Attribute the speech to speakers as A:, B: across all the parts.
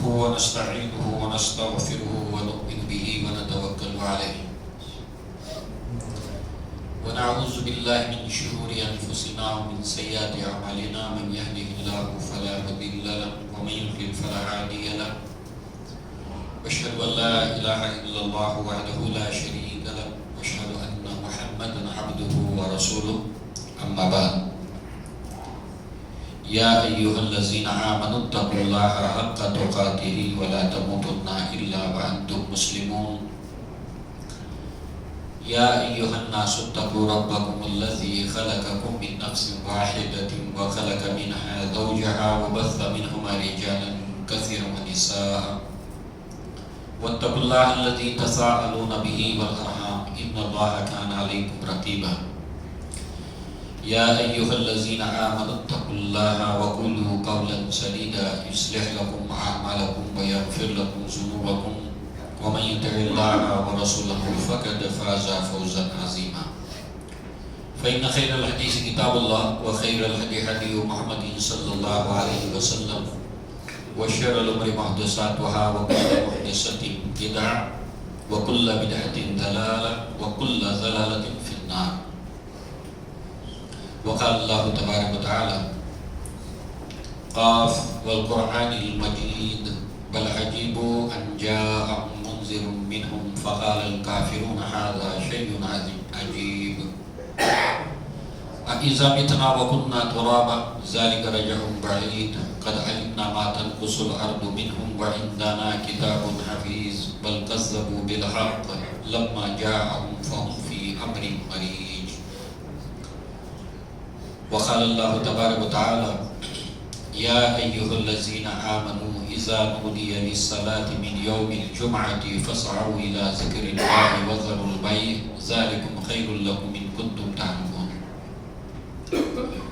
A: ونستعينه ونستغفره ونؤمن به ونتوكل عليه ونعوذ بالله من شرور أنفسنا ومن سيئات أعمالنا من يهده الله فلا مضل له ومن يضلل فلا هادي له وأشهد أن لا إله إلا الله وحده لا شريك له وأشهد أن محمدا عبده ورسوله أما بعد يا أيها الذين آمنوا اتقوا الله حق تقاته ولا تموتن إلا وأنتم مسلمون يا أيها الناس اتقوا ربكم الذي خلقكم من نفس واحدة وخلق منها زوجها وبث منهما رجالا كثيرا ونساء واتقوا الله الذي تساءلون به والأرحام إن الله كان عليكم رقيبا يا أيها الذين آمنوا اتقوا الله وقولوا قولا سديدا يصلح لكم أعمالكم ويغفر لكم ذنوبكم ومن يطع الله ورسوله فقد فاز فوزا عظيما فإن خير الحديث كتاب الله وخير الهدي هدي محمد صلى الله عليه وسلم وشر الأمور محدثاتها وكل محدثة بدعة وكل بدعة ضلالة وكل ضلالة في النار وقال الله تبارك وتعالى قاف والقرآن المجيد بل عجبوا أن جاءهم منذر منهم فقال الكافرون هذا شيء عجيب أإذا متنا وكنا ترابا ذلك رجع بعيد قد علمنا ما تنقص الأرض منهم وعندنا كتاب حفيظ بل كذبوا بالحق لما جاءهم فهم في أمر مريج وقال الله تبارك وتعالى يا أيها الذين آمنوا إذا نودي للصلاة من يوم الجمعة فاسعوا إلى ذكر الله وذروا البيع ذلكم خير لكم إن كنتم تعلمون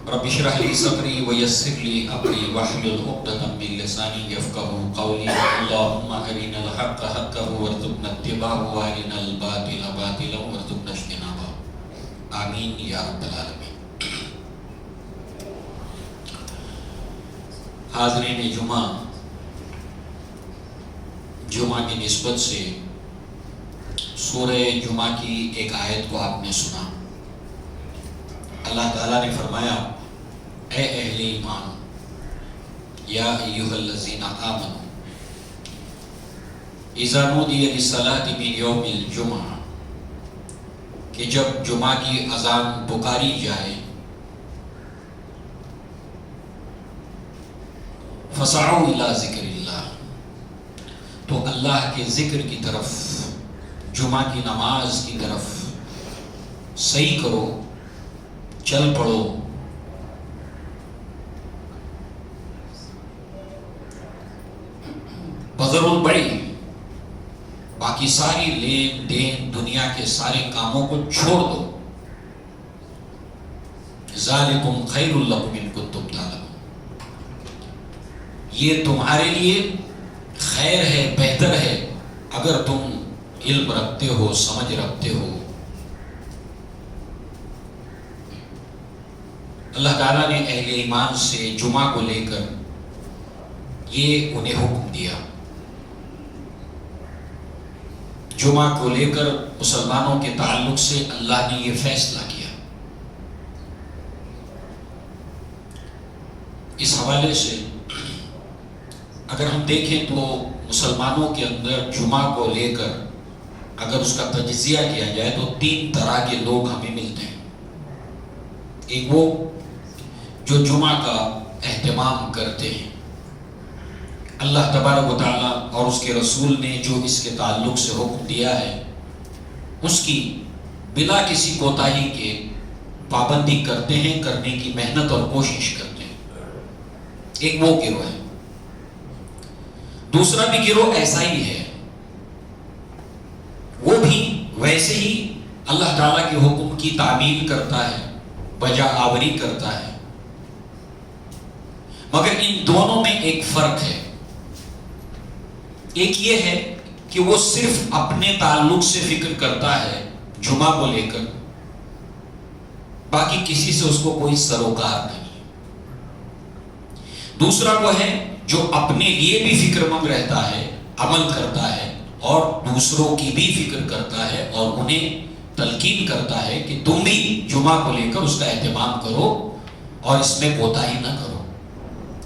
A: رب اشرح لي صدري ويسر لي أمري واحلل عقدة من لساني يفقهوا قولي اللهم أرنا الحق حقا وارزقنا اتباعه وأرنا الباطل باطلا وارزقنا اجتنابه آمين يا رب العالمين. حاضرین جمعہ کی نسبت سے سورہ جمعہ کی ایک آیت کو آپ نے سنا. اللہ تعالیٰ نے فرمایا اے اہل ایمان یا ایھا الذین آمنوا اذا نودی للصلاۃ من یوم الجمعہ کہ جب جمعہ کی اذان پکاری جائے فسعوا الی ذکر اللہ تو اللہ کے ذکر کی طرف جمعہ کی نماز کی طرف صحیح کرو چل پڑو. بذروا البیع باقی ساری لین دین دنیا کے سارے کاموں کو چھوڑ دو. ذالکم خیر لکم ان کنتم تعلمون یہ تمہارے لیے خیر ہے بہتر ہے اگر تم علم رکھتے ہو سمجھ رکھتے ہو. اللہ تعالیٰ نے اہل ایمان سے جمعہ کو لے کر یہ انہیں حکم دیا. جمعہ کو لے کر مسلمانوں کے تعلق سے اللہ نے یہ فیصلہ کیا. اس حوالے سے اگر ہم دیکھیں تو مسلمانوں کے اندر جمعہ کو لے کر اگر اس کا تجزیہ کیا جائے تو 3 طرح کے لوگ ہمیں ملتے ہیں۔ ایک وہ جو جمعہ کا اہتمام کرتے ہیں، اللہ تبارک و تعالیٰ اور اس کے رسول نے جو اس کے تعلق سے حکم دیا ہے اس کی بلا کسی کوتاہی کے پابندی کرتے ہیں، کرنے کی محنت اور کوشش کرتے ہیں۔ ایک وہ گروہ ہے۔ دوسرا بھی گروہ ایسا ہی ہے، وہ بھی ویسے ہی اللہ تعالیٰ کے حکم کی تعمیل کرتا ہے، بجا آوری کرتا ہے، مگر ان دونوں میں ایک فرق ہے۔ ایک یہ ہے کہ وہ صرف اپنے تعلق سے فکر کرتا ہے جمعہ کو لے کر، باقی کسی سے اس کو کوئی سروکار نہیں۔ دوسرا وہ ہے جو اپنے لیے بھی فکر مند رہتا ہے، عمل کرتا ہے، اور دوسروں کی بھی فکر کرتا ہے اور انہیں تلقین کرتا ہے کہ تم بھی جمعہ کو لے کر اس کا اہتمام کرو اور اس میں کوتاہی نہ کرو۔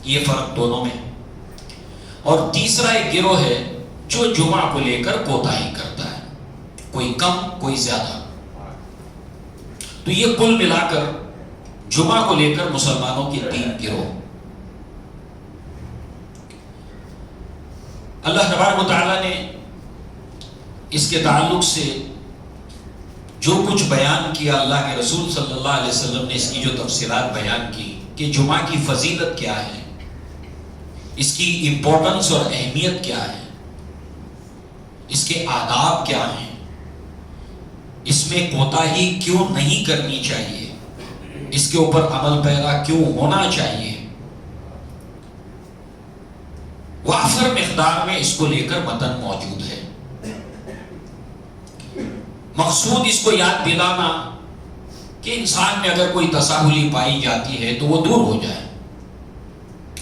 A: یہ فرق دونوں میں۔ اور تیسرا ایک گروہ ہے جو جمعہ کو لے کر کوتاہی کرتا ہے، کوئی کم کوئی زیادہ۔ تو یہ کل ملا کر جمعہ کو لے کر مسلمانوں کے 3 گروہ۔ اللہ تبارک و تعالیٰ نے اس کے تعلق سے جو کچھ بیان کیا، اللہ کے رسول صلی اللہ علیہ وسلم نے اس کی جو تفصیلات بیان کی کہ جمعہ کی فضیلت کیا ہے، اس کی امپورٹنس اور اہمیت کیا ہے، اس کے آداب کیا ہیں، اس میں کوتاہی کیوں نہیں کرنی چاہیے، اس کے اوپر عمل پیرا کیوں ہونا چاہیے، وافر مقدار میں اس کو لے کر متن موجود ہے۔ مقصود اس کو یاد دلانا کہ انسان میں اگر کوئی تساہلی پائی جاتی ہے تو وہ دور ہو جائے۔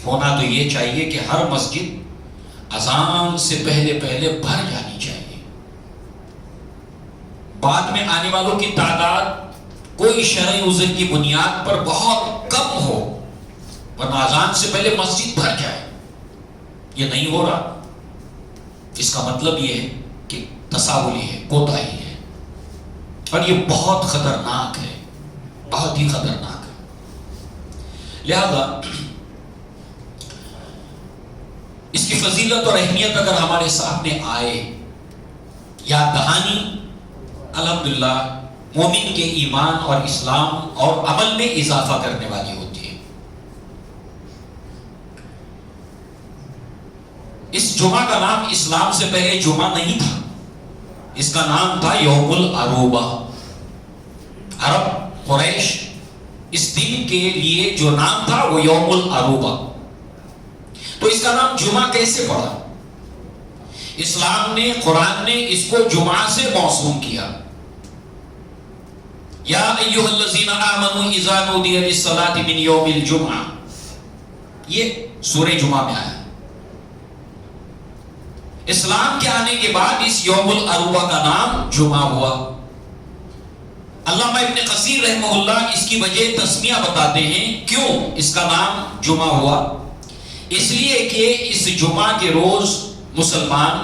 A: ہونا تو یہ چاہیے کہ ہر مسجد اذان سے پہلے بھر جانی چاہیے، بعد میں آنے والوں کی تعداد کوئی شرعی عذر کی بنیاد پر بہت کم ہو، ورنہ اذان سے پہلے مسجد بھر جائے۔ یہ نہیں ہو رہا، اس کا مطلب یہ ہے کہ تساہلی ہے، کوتاہی ہے، اور یہ بہت خطرناک ہے، بہت ہی خطرناک ہے۔ لہذا اس کی فضیلت اور اہمیت اگر ہمارے سامنے آئے، یاد دہانی الحمدللہ مومن کے ایمان اور اسلام اور عمل میں اضافہ کرنے والی ہوتی ہے۔ اس جمعہ کا نام اسلام سے پہلے جمعہ نہیں تھا، اس کا نام تھا یوم العروبہ۔ عرب قریش اس دن کے لیے جو نام تھا وہ یوم العروبہ۔ تو اس کا نام جمعہ کیسے پڑا؟ اسلام نے، قرآن نے اس کو جمعہ سے موسوم کیا۔ یا ایھا الذین آمنوا اذا نودی للصلاۃ من یوم الجمعہ، یہ سورہ جمعہ میں آیا۔ اسلام کے آنے کے بعد اس یوم العروبہ کا نام جمعہ ہوا۔ علامہ ابن کثیر رحمہ اللہ اس کی وجہ تسمیہ بتاتے ہیں کیوں اس کا نام جمعہ ہوا۔ اس لیے کہ اس جمعہ کے روز مسلمان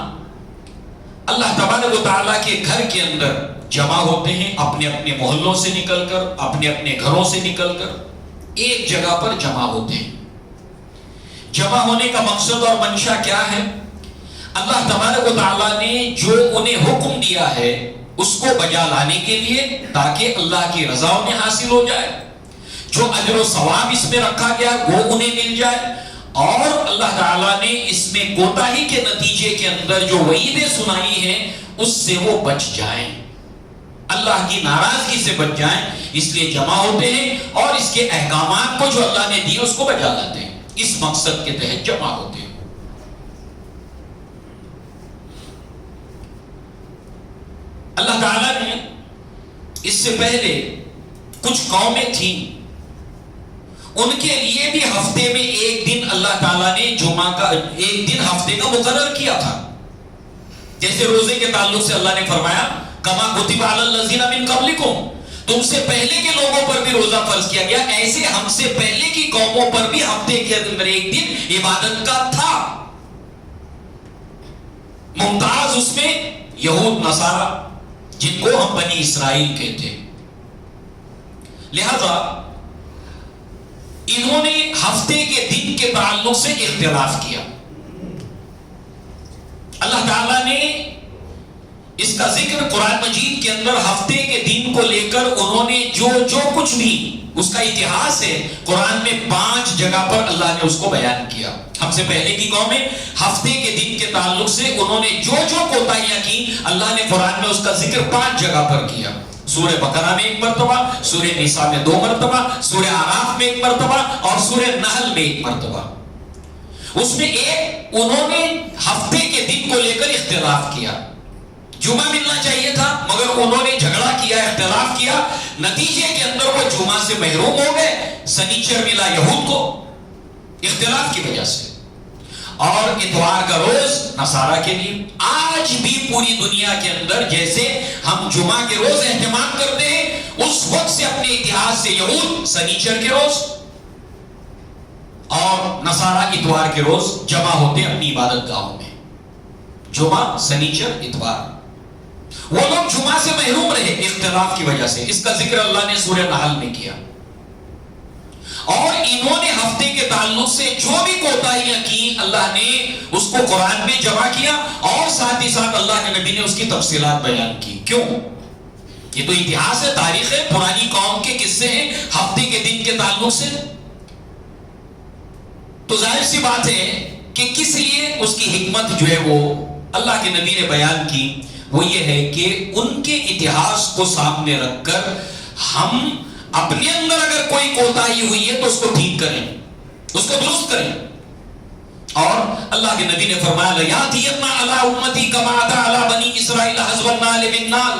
A: اللہ تبارک و تعالیٰ کے گھر کے اندر جمع ہوتے ہیں، اپنے اپنے محلوں سے نکل کر، اپنے اپنے گھروں سے نکل کر ایک جگہ پر جمع ہوتے ہیں۔ جمع ہونے کا مقصد اور منشا کیا ہے؟ اللہ تبارک و تعالیٰ نے جو انہیں حکم دیا ہے اس کو بجا لانے کے لیے، تاکہ اللہ کی رضا انہیں حاصل ہو جائے، جو اجر و ثواب اس میں رکھا گیا وہ انہیں مل جائے، اور اللہ تعالیٰ نے اس میں کوتاہی کے نتیجے کے اندر جو وعیدیں سنائی ہیں اس سے وہ بچ جائیں، اللہ کی ناراضگی سے بچ جائیں۔ اس لیے جمع ہوتے ہیں اور اس کے احکامات کو جو اللہ نے دیے اس کو بجا لاتے ہیں، اس مقصد کے تحت جمع ہوتے ہیں۔ اللہ تعالیٰ نے اس سے پہلے کچھ قومیں تھیں، ان کے لیے بھی ہفتے میں ایک دن اللہ تعالیٰ نے جمعہ کا ایک دن ہفتے کا مقرر کیا تھا۔ جیسے روزے کے تعلق سے اللہ نے فرمایا کما کتب علی الذین من قبلکم، تم سے پہلے کے لوگوں پر بھی روزہ فرض کیا گیا، ایسے ہم سے پہلے کی قوموں پر بھی ہفتے کے اندر ایک دن عبادت کا تھا۔ ممتاز اس میں یہود نصارہ جن کو ہم بنی اسرائیل کہتے ہیں. لہذا انہوں نے ہفتے کے دن کے تعلق سے اختلاف کیا. اللہ تعالیٰ نے اس کا ذکر قرآن مجید کے اندر ہفتے کے دن کو لے کر انہوں نے جو کچھ بھی اس کا اتہاس ہے قرآن میں 5 جگہ پر اللہ نے اس کو بیان کیا. ہم سے پہلے کی قومیں ہفتے کے دن کے تعلق سے انہوں نے جو کوتاہیاں کی اللہ نے قرآن میں اس کا ذکر 5 جگہ پر کیا. سورہ بقرہ میں 1 مرتبہ، سورہ نساء میں 2 مرتبہ، سورہ اعراف میں 1 مرتبہ اور سورہ نحل میں 1 مرتبہ. اس میں ایک انہوں نے ہفتے کے دن کو لے کر اختلاف کیا. جمعہ ملنا چاہیے تھا مگر انہوں نے جھگڑا کیا، اختلاف کیا، نتیجے کے اندر وہ جمعہ سے محروم ہو گئے. سنیچر ملا یہود کو اختلاف کی وجہ سے، اور اتوار کا روز نصارہ کے لیے. آج بھی پوری دنیا کے اندر جیسے ہم جمعہ کے روز اہتمام کرتے ہیں، اس وقت سے اپنے اتحاد سے یہود سنیچر کے روز اور نصارہ اتوار کے روز جمع ہوتے ہیں اپنی عبادت گاہوں میں. جمعہ، سنیچر، اتوار، وہ لوگ جمعہ سے محروم رہے اختلاف کی وجہ سے. اس کا ذکر اللہ نے سورہ نحل میں کیا. اور انہوں نے ہفتے کے تعلق سے جو بھی کوتاہیاں کی اللہ نے اس کو قرآن میں جمع کیا اور ساتھ ہی ساتھ اللہ کے نبی نے اس کی تفصیلات بیان کی. کیوں؟ یہ تو اتہاس ہے، تاریخ ہے، پرانی قوم کے قصے ہیں ہفتے کے دن کے تعلق سے. تو ظاہر سی بات ہے کہ کس لیے اس کی حکمت جو ہے وہ اللہ کے نبی نے بیان کی. وہ یہ ہے کہ ان کے اتہاس کو سامنے رکھ کر ہم اپنے اندر اگر کوئی کوتاہی ہوئی ہے تو اس کو ٹھیک کریں، اس کو درست کریں. اور اللہ کے نبی نے فرمایا لَيَأْتِيَنَّ عَلَىٰ أُمَّتِي كَمَا أَتَىٰ عَلَىٰ بَنِي إِسْرَائِيلَ حَزْوَ النَّعْلِ بِالنَّعْلِ.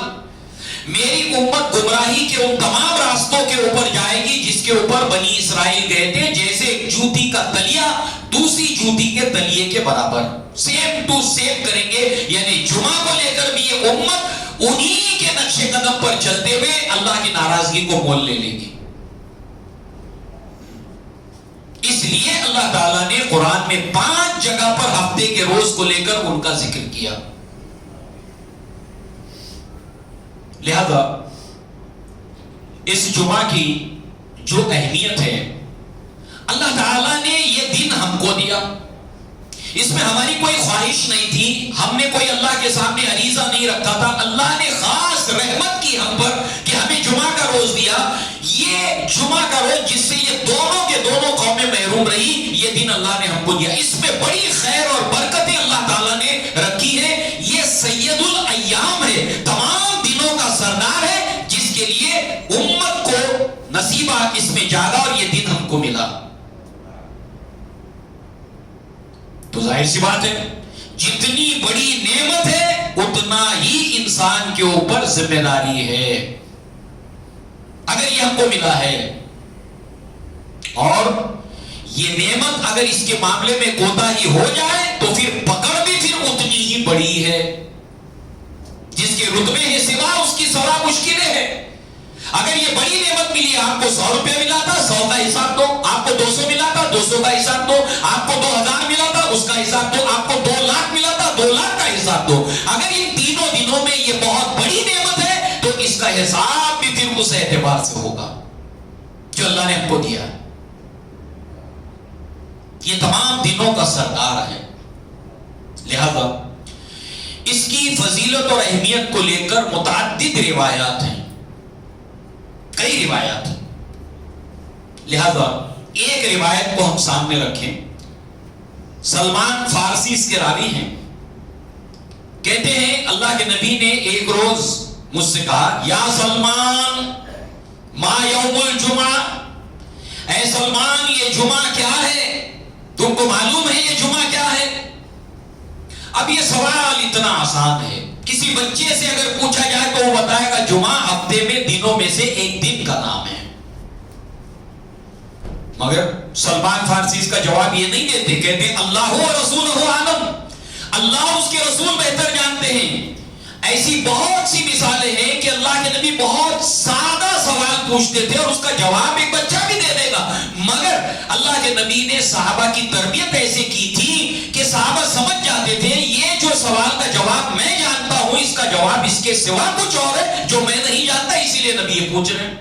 A: میری امت گمراہی کے ان تمام راستوں کے اوپر جائے گی جس کے اوپر بنی اسرائیل گئے تھے، جیسے ایک جوتی کا تلیا دوسری جوتی کے تلیے کے برابر، سیم ٹو سیم کریں گے. یعنی جمعہ کو لے کر بھی یہ امت انہی کے نقش قدم پر چلتے ہوئے اللہ کی ناراضگی کو مول لے لے گی. اس لیے اللہ تعالیٰ نے قرآن میں 5 جگہ پر ہفتے کے روز کو لے کر ان کا ذکر کیا. لہذا اس جمعہ کی جو اہمیت ہے اللہ تعالیٰ نے یہ دن ہم کو دیا. اس میں ہماری کوئی خواہش نہیں تھی، ہم نے کوئی اللہ کے سامنے عریضہ نہیں رکھا تھا. اللہ نے خاص رحمت کی ہم پر کہ ہمیں جمعہ کا روز دیا. یہ جمعہ کا روز جس سے یہ دونوں کے دونوں قومیں محروم رہی، یہ دن اللہ نے ہم کو دیا. اس میں بڑی خیر اور برکتیں اللہ تعالیٰ نے رکھی ہے. یہ سید الایام ہے، تمام دنوں کا سردار ہے، جس کے لیے امت کو نصیبہ اس میں جاگا اور یہ دن ہم کو ملا. تو ظاہر سی بات ہے جتنی بڑی نعمت ہے اتنا ہی انسان کے اوپر ذمہ داری ہے. اگر یہ ہم کو ملا ہے اور یہ نعمت اگر اس کے معاملے میں کوتاہی ہو جائے تو پھر پکڑ بھی پھر اتنی ہی بڑی ہے. جس کے رتبے ہیں سوا اس کی سوا مشکلیں ہیں. اگر یہ بڑی نعمت ملی، آپ کو 100 روپے ملا تھا، 100 کا حساب دو. آپ کو 200 ملا تھا، 200 کا حساب دو. آپ کو 2000 ملا تھا، اس کا حساب دو. آپ کو 2 لاکھ ملا تھا، 2 لاکھ کا حساب دو. اگر ان تینوں دنوں میں یہ بہت بڑی نعمت ہے تو اس کا حساب بھی پھر اس اعتبار سے ہوگا جو اللہ نے ہم کو دیا. یہ تمام دنوں کا سردار ہے. لہذا اس کی فضیلت اور اہمیت کو لے کر متعدد روایات ہیں، کئی روایات ہیں. لہذا ایک روایت کو ہم سامنے رکھیں. سلمان فارسی اس کے راوی ہیں. کہتے ہیں اللہ کے نبی نے ایک روز مجھ سے کہا یا سلمان ما یوم الجمعہ، اے سلمان یہ جمعہ کیا ہے؟ تم کو معلوم ہے یہ جمعہ کیا ہے؟ اب یہ سوال اتنا آسان ہے، کسی بچے سے اگر پوچھا جائے تو وہ بتائے گا جمعہ ہفتے میں دنوں میں سے ایک دن کا نام ہے. مگر سلمان فارسی اس کا جواب یہ نہیں دیتے، کہتے ہیں اللہ و رسولہ عالم، اللہ اس کے رسول بہتر جانتے ہیں. ایسی بہت سی مثالیں ہیں کہ اللہ کے نبی بہت سادہ سوال پوچھتے تھے اور اس کا جواب ایک بچہ بھی دے دے گا. مگر اللہ کے نبی نے صحابہ کی تربیت ایسے کی تھی کہ صحابہ سمجھ جاتے تھے یہ جو سوال کا جواب میں جانتا ہوں، اس کا جواب اس کے سوا کچھ اور ہے جو میں نہیں جانتا، اسی لیے نبی یہ پوچھ رہے ہیں.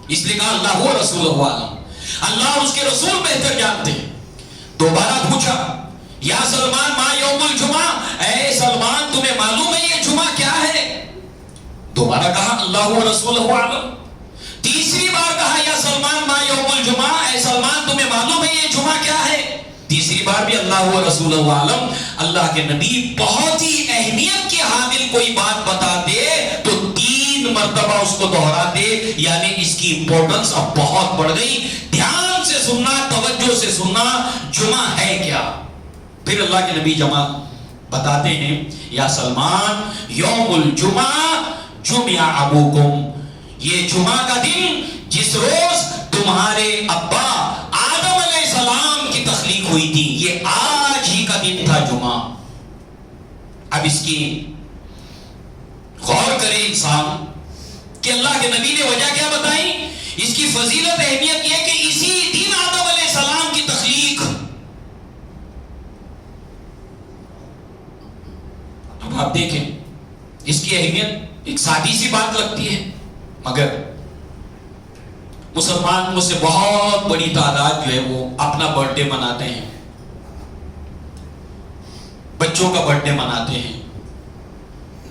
A: اس لیے کہا اللہ و رسولہ عالم، اللہ اور اس کے رسول بہتر جانتے ہیں. دوبارہ پوچھا یا سلمان ما یوم الجمعہ، اے سلمان تمہیں معلوم ہے یہ جمعہ کیا ہے؟ دوبارہ کہا اللہ و رسولہ عالم. تیسری بار کہا یا سلمان ما یوم الجمعہ، اے سلمان تمہیں معلوم ہے یہ جمعہ کیا ہے؟ تیسری بار بھی اللہ و رسولہ عالم. اللہ کے نبی بہت ہی اہمیت کے حامل کوئی بات بتا دے تو 3 مرتبہ اس کو دہراتے، یعنی اس کی امپورٹنس اب بہت بڑھ گئی. دھیان سے سننا، توجہ سے سننا، جمعہ ہے کیا؟ پھر اللہ کے نبی جمعہ بتاتے ہیں یا سلمان یوم الجمعہ جمع ابوکم، یہ جمعہ کا دن جس روز تمہارے ابا آدم علیہ السلام کی تخلیق ہوئی تھی، یہ آج ہی کا دن تھا جمعہ. اب اس کی غور کرے انسان کہ اللہ کے نبی نے وجہ کیا بتائی. اس کی فضیلت اہمیت یہ کہ اسی دن آدم علیہ السلام کی تخلیق. اب آپ دیکھیں اس کی اہمیت ایک سادی سی بات لگتی ہے، مگر مسلمان میں سے بہت بڑی تعداد جو ہے وہ اپنا برتھ ڈے مناتے ہیں، بچوں کا برتھ ڈے مناتے ہیں،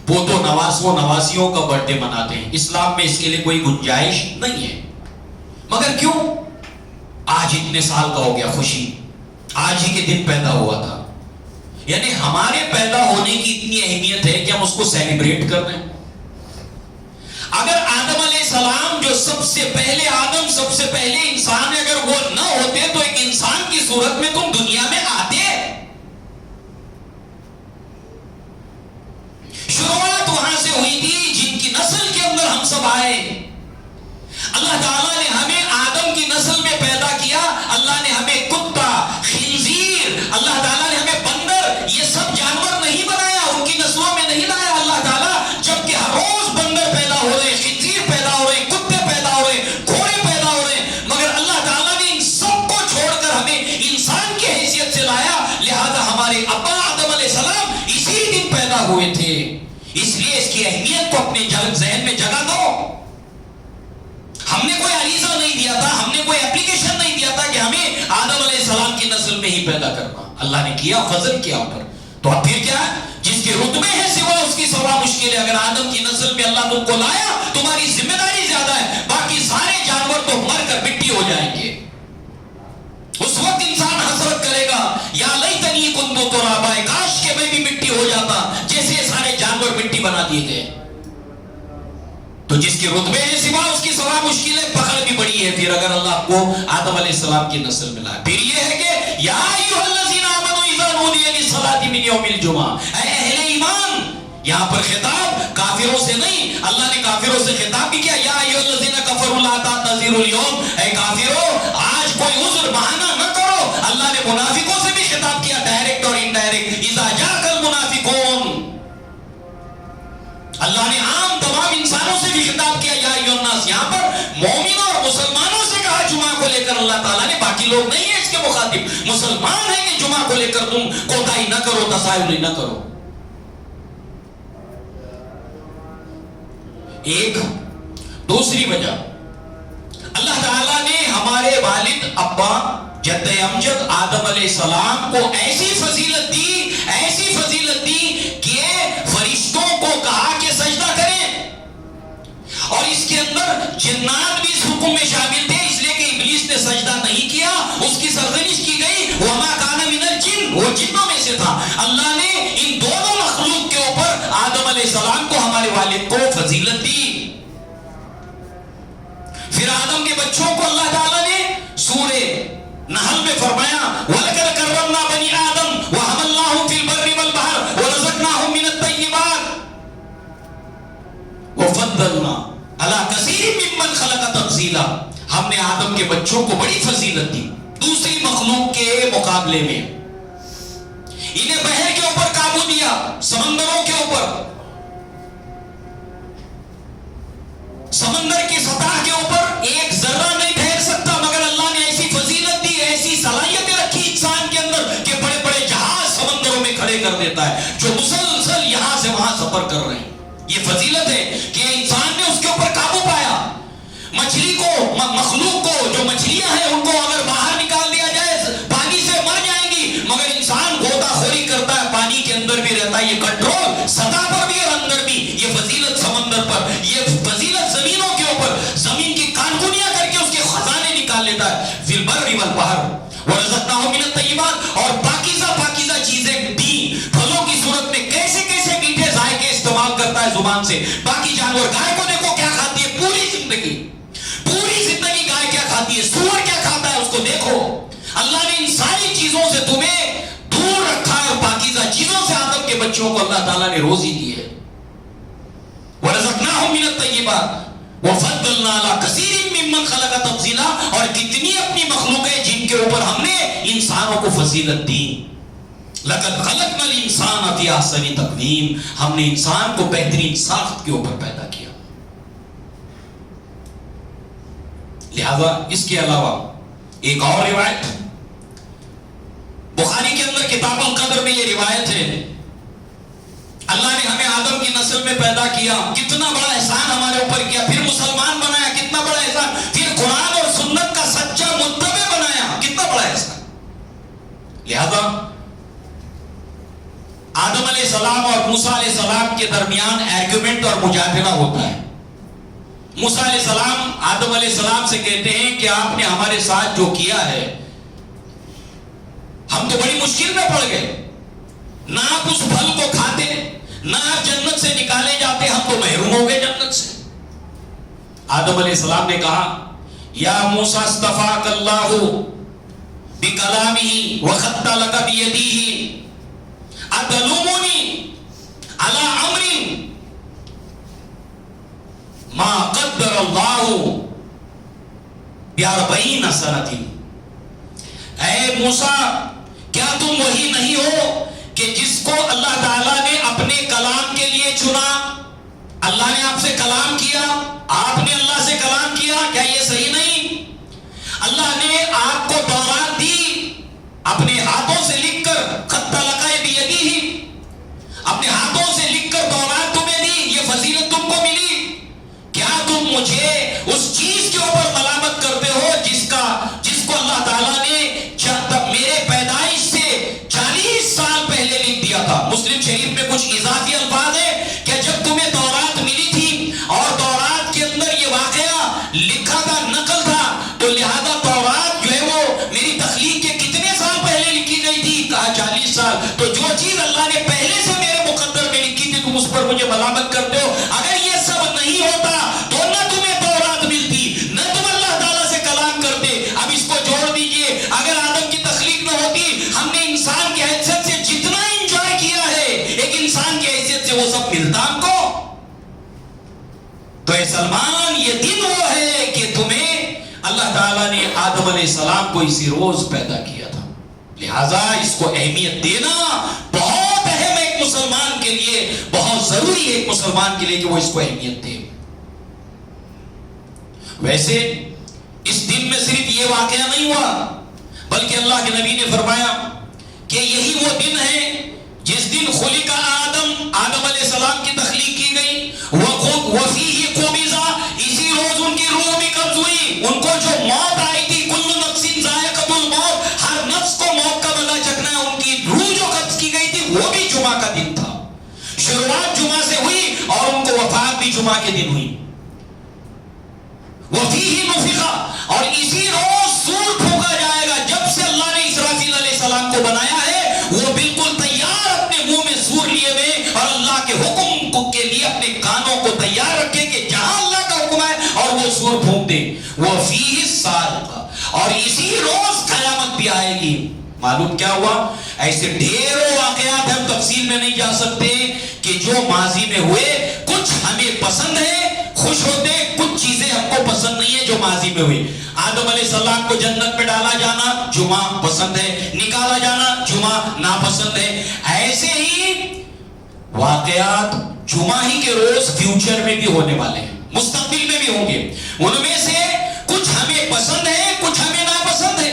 A: پوتوں نواسوں نواسیوں کا برتھ ڈے مناتے ہیں. اسلام میں اس کے لیے کوئی گنجائش نہیں ہے. مگر کیوں؟ آج اتنے سال کا ہو گیا، خوشی آج ہی کے دن پیدا ہوا تھا. یعنی ہمارے پیدا ہونے کی اتنی اہمیت ہے کہ ہم اس کو سیلیبریٹ کر رہے ہیں. اگر آدم علیہ السلام جو سب سے پہلے آدم، سب سے پہلے انسان ہے، اگر وہ نہ ہوتے تو ایک انسان کی صورت میں تم دنیا میں آتے. شروعات وہاں سے ہوئی تھی جن کی نسل کے اندر ہم سب آئے. اللہ تعالیٰ نے ہمیں آدم کی نسل میں پیدا کیا. اللہ نے ہمیں کتا، خنزیر، اللہ تعالیٰ نے ہمیں بندر، یہ سب جانور نہیں بنایا، ان کی نسلوں میں نہیں لایا اللہ تعالیٰ. جبکہ ہر روز بندر پیدا ہو رہے، خنزیر پیدا ہو رہے، کتے پیدا ہو رہے، گھوڑے پیدا ہو رہے، مگر اللہ تعالیٰ نے ان سب کو چھوڑ کر ہمیں انسان کی حیثیت سے لایا. لہذا ہمارے ابا آدم علیہ السلام اسی دن پیدا ہوئے تھے. اس لیے اس کی اہمیت کو اپنے ذہن میں جگہ دو. ہم نے کوئی عریضہ نہیں دیا تھا، ہم نے کوئی اپلیکیشن نہیں دیا تھا کہ ہمیں آدم علیہ السلام کی نسل میں ہی پیدا کرنا. اللہ نے کیا، فضل کیا اوپر. تو اب پھر کیا ہے؟ جس کے رتبے ہے سوا اس کی سوا مشکل ہے. اگر آدم کی نسل میں اللہ تم کو لایا، تمہاری ذمہ داری زیادہ ہے. باقی سارے جانور تو مر کر مٹی ہو جائیں گے. اس وقت انسان حسرت کرے گا یا لیتنی کنت ترابا، کاش کہ میں بھی مٹی ہو جاتا جیسے سارے جانور مٹی بنا دیے گئے. تو جس کے رتبے ہے سوا اس کی سوا مشکل ہے، پکڑ بھی بڑی ہے. پھر اگر اللہ کو آدم علیہ السلام کی نسل میں لائے، پھر یہ ہے کہ یا ایھا الذین آمنوا اذا نودی للصلاۃ من یوم الجمعہ، اے اہل ایمان. یہاں پر خطاب کافروں سے نہیں، اللہ نے کافروں سے خطاب بھی کیا. یا ایھا الذین کفروا لا تعتذروا اليوم، اے کافروں آج کوئی عذر بہانہ نہ کرو. اللہ نے منافقوں سے بھی خطاب کیا، ڈائریکٹ اور انڈائریکٹ. اذا جاءک المنافقون، اللہ نے عام تمام انسانوں سے بھی خطاب کیا یا ایھا الناس. یہاں پر مومنوں اور مسلمانوں سے کہا جمعہ کو لے کر اللہ تعالیٰ نے، باقی لوگ نہیں ہیں اس کے مخاطب. مسلمان ہیں کہ جمعہ کو لے کر تم کوتاہی نہ کرو، تساہل نہ کرو. ایک دوسری وجہ، اللہ تعالیٰ نے ہمارے والد ابا جد امجد آدم علیہ السلام کو ایسی فضیلت دی، ایسی فضیلت دی کہ فرشتوں کو کہا کہ سجدہ کریں. اور اس کے اندر جنات بھی اس حکم میں شامل تھے، اس لیے کہ ابلیس نے سجدہ نہیں کیا، اس کی سرزنش کی گئی. وما کان من الجن، وہ جنوں میں سے تھا. اللہ نے ان دونوں مخلوق کے اوپر آدم علیہ السلام کو، ہمارے والد کو فضیلت دی. پھر آدم کے بچوں کو اللہ تعالیٰ نے سورہ نحل میں فرمایا وَلَقَدْ كَرَّمْنَا بَنِي آدَمَ وَحَمَلْنَاهُمْ فِي الْبَرِّ وَالْبَحْرِ وَرَزَقْنَاهُم مِّنَ الطَّيِّبَاتِ وَفَضَّلْنَا عَلَىٰ كَثِيرٍ مِّمَّنْ خَلَقَ تَفْضِيلًا. ہم نے آدم کے بچوں کو بڑی فضیلت دی دوسری مخلوق کے مقابلے میں. انہیں بحر کے اوپر قابو دیا، سمندروں کے اوپر، سمندر کی سطح کے اوپر ایک ذرہ نہیں ٹھہر سکتا، مگر اللہ نے ایسی فضیلت دی، ایسی صلاحیتیں رکھی انسان کے اندر کہ بڑے بڑے جہاز سمندروں میں کھڑے کر دیتا ہے. جو مسلسل وہاں سفر کر رہے ہیں. یہ فضیلت ہے کہ انسان نے اس کے اوپر قابو پایا. مچھلی کو, مخلوق کو, جو مچھلیاں ہیں ان کو اگر باہر نکال دیا جائے پانی سے مر جائیں گی, مگر انسان غوطہ خوری کرتا ہے, پانی کے اندر بھی رہتا ہے. یہ کنٹرول سطح پر بھی اور اندر بھی. یہ فضیلت سمندر پر, یہ فضیلت زمینوں کے اوپر, زمین کی کانکنیاں کر کے اس کے خزانے نکال لیتا ہے. فی البر والبحر ورزقناہم من الطیبات, اور پاکیزہ چیزیں دی پھلوں کی صورت میں. کیسے کیسے میٹھے ذائقے استعمال کرتا ہے زبان سے. باقی جانور, گائے کو دیکھو کیا کھاتی ہے پوری زندگی گائے کیا کھاتی ہے, سور کیا کھاتا ہے اس کو دیکھو. اللہ نے ان ساری چیزوں سے تمہیں دور رکھا ہے, اور پاکیزہ چیزوں سے آدم کے بچوں کو اللہ تعالیٰ نے روزی دی ہے. وَرَزَقْنَاهُمْ مِنَ الطَّيِّبَاتِ وَفَضَّلْنَا عَلَىٰ كَثِيرٍ مِّمَّنْ خَلَقَ تَفْضِيلًا, اور کتنی اپنی مخلوق ہے جن کے اوپر ہم نے انسانوں کو فضیلت دی. لَقَدْ خَلَقْنَا الْإِنسَانَ فِي أَحْسَنِ تَقْوِيمٍ, ہم نے انسان کو بہترین ساخت کے اوپر پیدا کیا. لہذا اس کے علاوہ ایک اور روایت بخاری کے اندر کتاب القدر میں یہ روایت ہے, اللہ نے ہمیں آدم کی نسل میں پیدا کیا, کتنا بڑا احسان ہمارے اوپر کیا, پھر مسلمان بنایا, کتنا بڑا احسان, پھر قرآن اور سنت کا سچا متبع بنایا, کتنا بڑا احسان. لہذا آدم علیہ السلام اور موسیٰ علیہ السلام کے درمیان آرگومنٹ اور مجادلہ ہوتا ہے. موسیٰ علیہ السلام آدم علیہ السلام سے کہتے ہیں کہ آپ نے ہمارے ساتھ جو کیا ہے, ہم تو بڑی مشکل میں پڑ گئے, نہ آپ اس پھل کو کھاتے, نہ آپ جنت سے نکالے جاتے, ہم تو محروم ہو گئے جنت سے. آدم علیہ السلام نے کہا, یا موسیٰ اصطفاک اللہ بکلامہ وخط لک بیدیہ اتلومنی علی امر ما قدر اللہ ب40 سنۃ. اے موسیٰ, کیا تم وہی نہیں ہو کہ جس کو اللہ تعالیٰ نے اپنے کلام کے لیے چنا؟ اللہ نے آپ سے کلام کیا, آپ نے اللہ سے کلام کیا, کیا یہ صحیح نہیں؟ اللہ نے آپ کو تورات دی, اپنے ہاتھوں سے لکھ کر, خط لقائے بیدیہ, اپنے ہاتھوں سے لکھ کر تورات تمہیں دی, یہ فضیلت تم کو ملی. کیا تم مجھے اس چیز کے اوپر ملامت کرتے ہو جس کو اللہ تعالیٰ نے میرے پیدائش سے 40 سال پہلے لکھ دیا تھا؟ مسلم شریف میں کچھ اضافی الفاظ ہے کہ جب تمہیں تورات ملی تھی اور تورات کے اندر یہ واقعہ لکھا تھا, نقل تھا, تو لہذا تورات جو ہے وہ میری تخلیق کے کتنے سال پہلے لکھی گئی تھی؟ کہا 40 سال. تو جو چیز اللہ نے پہلے سے میرے مقدر میں لکھی تھی تم اس پر مجھے ملامت کرتے ہو. اگر یہ سب نہیں ہوتا تو نہ تمہیں تورات ملتی, نہ تم اللہ تعالیٰ سے کلام کرتے. اب اس کو جوڑ دیجئے, اگر آدم کی تخلیق نہ ہوتی, ہم نے انسان کی حیثیت سے جتنا انجوائے کیا ہے, ایک انسان کی حیثیت سے وہ سب ملتا ہم کو. تو اے سلمان, یہ دن وہ ہے کہ تمہیں اللہ تعالیٰ نے آدم علیہ السلام کو اسی روز پیدا کیا تھا. لہذا اس کو اہمیت دینا بہت اہم ہے ایک مسلمان کے لیے, بہت ضروری ہے ایک مسلمان کے لیے کہ وہ اس کو اہمیت دے. ویسے اس دن میں صرف یہ واقعہ نہیں ہوا, بلکہ اللہ کے نبی نے فرمایا کہ یہی وہ دن ہے جس دن خلق آدم علیہ السلام کی تخلیق کی گئی. وفیہ قبض, اسی روز ان کی روح بھی قبض ہوئی. ان کو جو موت آئی تھی, کل نفس ذائقۃ الموت, ہر نفس کو موت کا مزہ چکھنا ہے, ان کی روح جو قبض کی گئی تھی وہ بھی جمعہ کا دن تھا. شروعات جمعہ سے ہوئی اور ان کو وفات بھی جمعہ کے دن ہوئی. وفیہ نفخ, اور اسی روز سور پھونکا جائے گا. جب سے اللہ نے اسرافیل علیہ السلام کو بنایا ہے وہ بالکل تیار اپنے منہ میں سور لیے ہوئے, اور اللہ کے حکم کے لیے اپنے کانوں کو تیار رکھے کہ جہاں اللہ کا حکم ہے اور وہ سور پھونک دے. وفیہ الصاعقہ, اور اسی روز قیامت بھی آئے گی. معلوم کیا ہوا؟ ایسے ڈھیروں واقعات ہم تفصیل میں نہیں جا سکتے کہ جو ماضی میں ہوئے, کچھ ہمیں پسند ہے, خوش ہوتے, کچھ چیزیں ہم کو پسند نہیں ہے جو ماضی میں ہوئی. آدم علیہ السلام کو جنت میں ڈالا جانا جمعہ پسند ہے, نکالا جانا جمعہ ناپسند ہے. ایسے ہی واقعات جمعہ ہی کے روز فیوچر میں بھی ہونے والے ہیں, مستقبل میں بھی ہوں گے. ان میں سے کچھ ہمیں پسند ہے, کچھ ہمیں ناپسند ہے.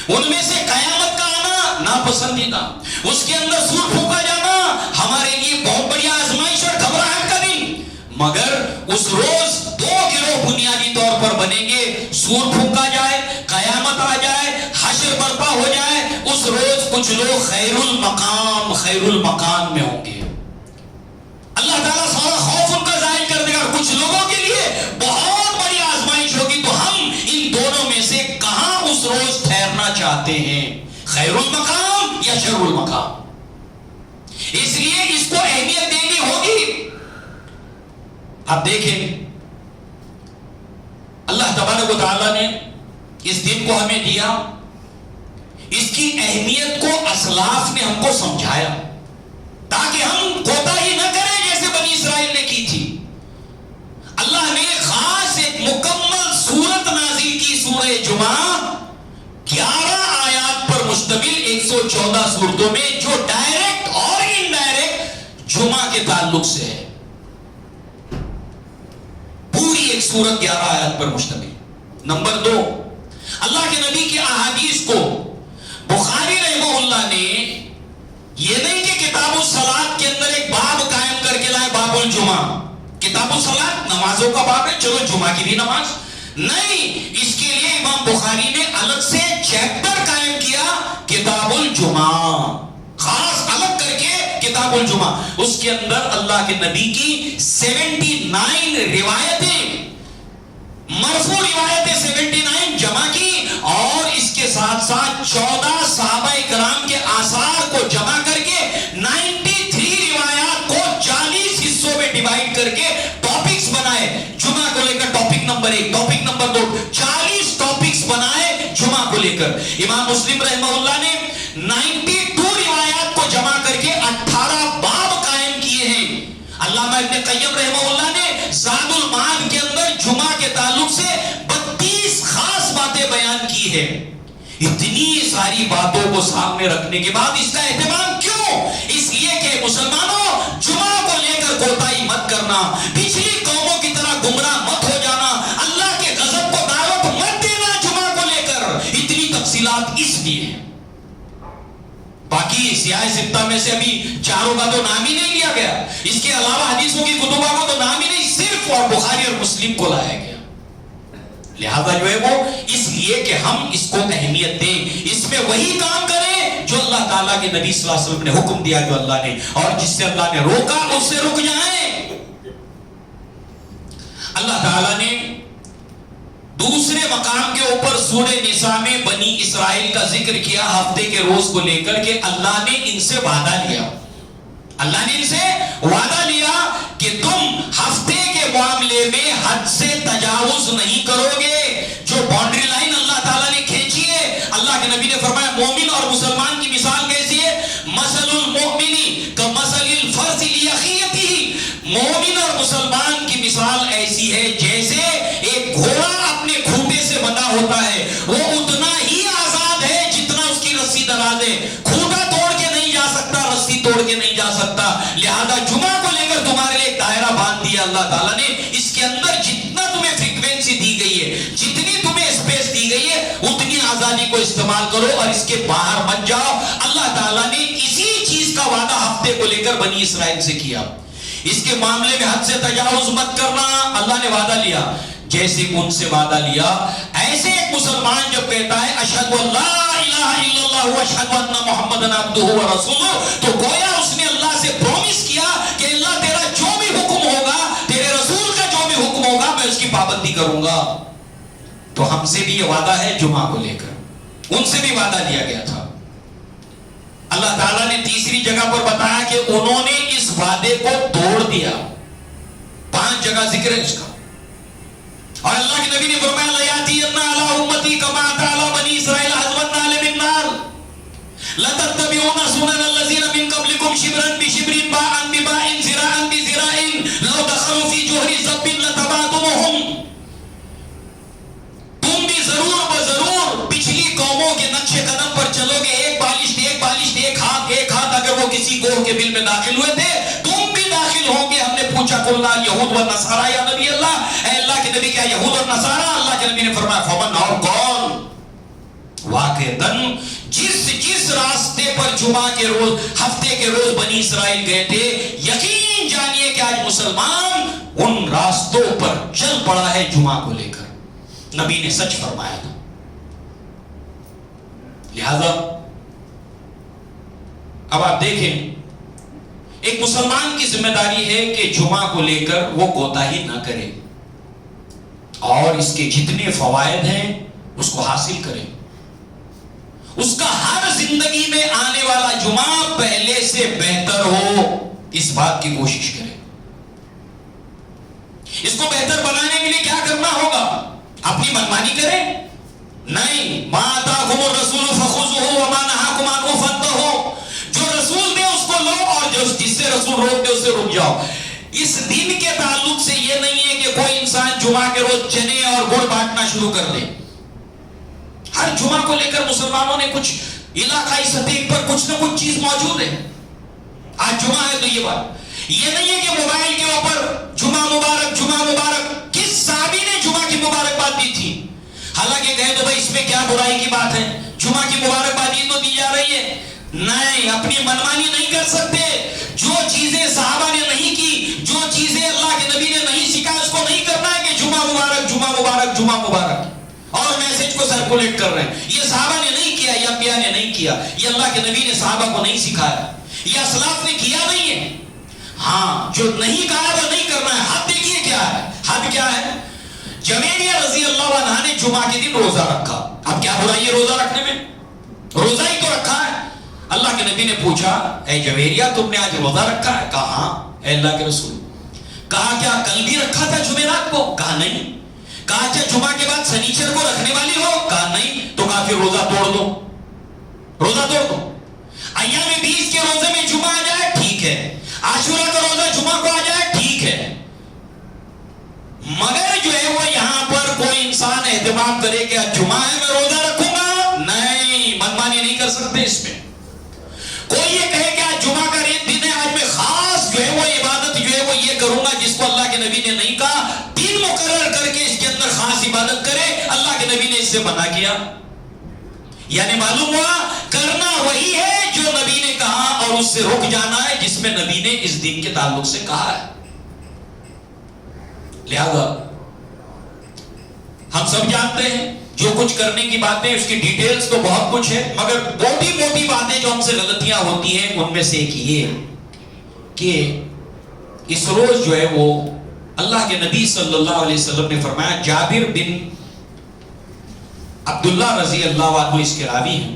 A: ان میں سے قیامت کا آنا ناپسندیدہ, اس کے اندر سور پھونکا جانا ہمارے لیے بہت بڑی آزمائش مگر اس روز دو گروہ بنیادی طور پر بنیں گے، سور پھونکا جائے، قیامت آ جائے، حشر برپا ہو جائے، اس روز کچھ لوگ خیر المقام میں ہوں گے، اللہ تعالیٰ سارا خوف ان کا ظاہر کر دے گا، کچھ لوگوں کے لیے بہت بڑی آزمائش ہوگی۔ تو ہم ان دونوں میں سے کہاں اس روز ٹھہرنا چاہتے ہیں، خیر المقام یا شر المقام؟ اس لیے اس کو اہمیت دینی ہوگی۔ آپ دیکھیں اللہ تبارک و تعالیٰ نے اس دن کو ہمیں دیا، اس کی اہمیت کو اسلاف نے ہم کو سمجھایا تاکہ ہم کوتاہی نہ کریں جیسے بنی اسرائیل نے کی تھی۔ اللہ نے خاص ایک مکمل سورت نازل کی، سورہ جمعہ 11 آیات پر مشتمل 114 سورتوں میں، جو ڈائریکٹ اور انڈائریکٹ جمعہ کے تعلق سے ہے، پوری ایک سورت 11 آیات پر مشتمل۔ نمبر 2، اللہ کے نبی کی احادیث کو بخاری رحمہ اللہ نے یہ نہیں کہ کتاب الصلاۃ کے اندر ایک باب قائم کر کے لائے، باب الجمعہ، کتاب الصلاۃ نمازوں کا باب ہے، چلو جمعہ کی بھی نماز، نہیں، اس کے لیے امام بخاری نے الگ سے چیپٹر قائم کیا، کتاب الجمعہ، خاص الگ کر کے کتاب الجمعہ۔ اس کے اندر اللہ کے نبی کی 79 روایتیں، مرفوع روایتیں 79 جمع کی، اور اس کے ساتھ ساتھ 14 صحابہ کرام کے آثار کو جمع کر کے 93 روایات کو 40 حصوں میں ڈیوائیڈ کر کے ٹاپکس بنائے جمعہ کو لے کر، topic number 1، topic number 2، 40 topics بنائے جمعہ کو لے کر۔ امام مسلم رحمہ اللہ نے 92 روایات کو جمع کر کے 18 باب قائم کیے ہیں۔ علامہ ابن قیم رحمہ اللہ نے زاد المعاد کے اندر جمعہ کے تعلق سے 32 خاص باتیں بیان کی ہے۔ اتنی ساری باتوں کو سامنے رکھنے کے بعد اس کا اہتمام کیوں؟ اس لیے کہ مسلمانوں، جمعہ کو لے کر کوتاہی مت کرنا، پچھلی قوموں کی طرح گمراہ مت ہو جانا، اللہ کے غضب کو دعوت مت دینا جمعہ کو لے کر۔ اتنی تفصیلات اس لیے ہیں۔ باقی سیاہ ستہ میں سے ابھی چاروں کا تو نام ہی نہیں لیا گیا، اس کے علاوہ حدیثوں کی کتبوں کا تو نام ہی نہیں، صرف اور بخاری اور مسلم کو لایا گیا۔ لہذا جو ہے وہ اس لیے کہ ہم اس کو اہمیت دیں، اس میں وہی کام کریں جو اللہ تعالیٰ کے نبی صلی اللہ علیہ وسلم نے حکم دیا، جو اللہ نے، اور جس سے اللہ نے روکا اس سے رک جائیں۔ اللہ تعالیٰ نے دوسرے مقام کے اوپر سورہ نساء میں بنی اسرائیل کا ذکر کیا، ہفتے کے روز کو لے کر کے اللہ نے ان سے وعدہ لیا، اللہ نے ان سے وعدہ لیا کہ تم ہفتے کے معاملے میں حد سے تجاوز نہیں کرو گے۔ جو باؤنڈری لائن اللہ تعالیٰ نے کھینچی ہے، اللہ کے نبی نے فرمایا مومن اور مسلمان کی مثال کیسی ہے؟ مثل المؤمن کمثل الفرس لیخیتہ، مومن اور مسلمان کی مثال ایسی ہے جیسے ایک گھوڑا اپنے کھوٹے سے بندھا ہوتا ہے، وہ اتنا ہی آزاد ہے جتنا اس کی رسی دراز ہے، کھوٹا توڑ کے نہیں جا سکتا، رسی توڑ کے نہیں جا سکتا۔ لہذا جمعہ کو لے کر تمہارے لیے ایک دائرہ باندھ دیا اللہ تعالیٰ نے، اس کے اندر جتنا تمہیں فریکوینسی دی گئی ہے، جتنی تمہیں اسپیس دی گئی ہے، اتنی آزادی کو استعمال کرو اور اس کے باہر مت جاؤ۔ اللہ تعالیٰ نے اسی چیز کا وعدہ ہفتے کو لے کر بنی اسرائیل سے کیا، اس کے معاملے میں حد سے تجاوز مت کرنا، اللہ نے وعدہ لیا۔ جیسے ان سے وعدہ لیا، ایسے ایک مسلمان جب کہتا ہے اشہد ان لا الہ الا اللہ واشہد ان محمدن عبدہ ورسولہ، تو گویا اس نے اللہ سے پرومس کیا کہ اللہ تیرا جو بھی حکم ہوگا، تیرے رسول کا جو بھی حکم ہوگا، میں اس کی پابندی کروں گا۔ تو ہم سے بھی یہ وعدہ ہے جمعہ کو لے کر، ان سے بھی وعدہ لیا گیا تھا۔ اللہ تعالیٰ نے تیسری جگہ پر بتایا کہ انہوں نے اس وعدے کو توڑ دیا، 5 جگہ ذکر ہے اس کا، اور اللہ کے نبی نے فرمایا لَيَأْتِيَنَّ عَلَىٰ أُمَّتِي كَمَا أَتَىٰ عَلَىٰ بَنِي إِسْرَائِيلَ حَزْوَ النَّعْلِ بِالنَّعْلِ لَتَتَّبِعُنَّ سُنَنَ الَّذِينَ مِن قَبْلِكُمْ شِبْرًا بِشِبْرٍ بَاعًا بِبَاعٍ ذِرَاعًا بِذِرَاعٍ لَوْ دَخَلُوا فِي جُحْرِ ضَبٍّ لَتَبَعْتُمُوهُمْ۔ تم بھی ضرور بضرور پچھلی قوموں کے نقش قدم پر چلو گے، ایک بالشت ایک ہاتھ اگر وہ کسی گروہ کے بل میں داخل ہوئے تھے، تم بھی داخل ہوں گے۔ ہم نے پوچھا قُلْنَا الْيَهُودُ وَالنَّصَارَىٰ یا نبی اللہ، اے اللہ کے نبی کیا یہود اور نصارہ؟ اللہ کے نبی نے فرمایا فمن، اور کون؟ واقعتاً جس راستے پر جمعہ کے روز، ہفتے کے روز بنی اسرائیل گئے تھے، یقین جانیے کہ آج مسلمان ان راستوں پر چل پڑا ہے جمعہ کو لے کر. نبی نے سچ فرمایا تھا. لہذا اب آپ دیکھیں ایک مسلمان کی ذمہ داری ہے کہ جمعہ کو لے کر وہ کوتاہی نہ کرے اور اس کے جتنے فوائد ہیں اس کو حاصل کرے. اس کا ہر زندگی میں آنے والا جمعہ پہلے سے بہتر ہو اس بات کی کوشش کرے. اس کو بہتر بنانے کے لیے کیا کرنا ہوگا؟ اپنی منمانی کرے نہیں. ما آتاکم الرسول فخذوہ وما نہاکم عنہ فانتہوا. جو رسول دے اس کو لو اور جس سے رسول روک دے اس سے رک جاؤ. اس دن کے تعلق سے یہ نہیں ہے کہ کوئی انسان جمعہ کے روز چنے اور گڑ بانٹنا شروع کر دے. ہر جمعہ کو لے کر مسلمانوں نے کچھ علاقائی سطح پر کچھ نہ کچھ چیز موجود ہے. آج جمعہ ہے تو یہ بات یہ نہیں ہے کہ موبائل کے اوپر جمعہ مبارک جمعہ مبارک. کس صحابی نے جمعہ کی مبارکباد دی تھی؟ حالانکہ کہے تو بھائی اس میں کیا برائی کی بات ہے، جمعہ کی مبارکبادی تو دی جا رہی ہے. نہیں، اپنی منمانی نہیں کر سکتے. جو چیزیں صحابہ نے نہیں کی، جو چیزیں اللہ کے نبی نے نہیں سکھا، اس کو نہیں کرنا ہے کہ جمعہ مبارک جمعہ مبارک جمعہ مبارک اور میسج کو سرکولیٹ کر رہے ہیں. یہ صحابہ نے نہیں کیا، یہ انبیاء نے نہیں کیا، یہ اللہ کے نبی نے صحابہ کو نہیں سکھایا، یہ اسلاف نے کیا نہیں ہے. ہاں جو نہیں کہا وہ نہیں کرنا ہے. حد دیکھیے کیا ہے، حد کیا ہے. جویریہ رضی اللہ عنہ نے جمعہ کے دن روزہ رکھا. اب کیا برائی ہے روزہ رکھنے میں؟ روزہ ہی تو رکھا ہے. اللہ کے نبی نے پوچھا اے جویریہ تم نے آج روزہ رکھا ہے؟ کہا ہاں اے اللہ کے رسول. کہا کیا کل بھی رکھا تھا جمعرات کو؟ کہا نہیں. کہا اچھا جمعہ کے بعد سنیچر کو رکھنے والی ہو؟ کہا نہیں. تو کہا پھر روزہ توڑ دو، روزہ توڑ دو. ایام 20 کے روزے میں جمعہ آ جائے ٹھیک ہے، عاشورہ کا روزہ جمعہ کو آ جائے ٹھیک ہے، مگر جو ہے وہ یہاں پر کوئی انسان اہتمام کرے کہ جمعہ ہے میں روزہ رکھوں گا، نہیں، منمانی نہیں کر سکتے. اس میں کوئی یہ کہے کہ آج جمعہ کا دن ہے، آج میں خاص جو ہے وہ عبادت جو ہے وہ یہ کروں گا جس کو اللہ کے نبی نے نہیں کہا، دن مقرر کر کے اس کے اندر خاص عبادت کرے، اللہ کے نبی نے اس سے منع کیا. یعنی معلوم ہوا کرنا وہی ہے جو نبی نے کہا اور اس سے رک جانا ہے جس میں نبی نے اس دن کے تعلق سے کہا ہے. لہذا ہم سب جانتے ہیں جو کچھ کرنے کی باتیں اس کی ڈیٹیلز تو بہت کچھ ہے، مگر موٹی موٹی باتیں جو ہم سے غلطیاں ہوتی ہیں ان میں سے ایک یہ کہ اس روز جو ہے وہ اللہ کے نبی صلی اللہ علیہ وسلم نے فرمایا، جابر بن عبداللہ رضی اللہ عنہ اس کے راوی ہیں،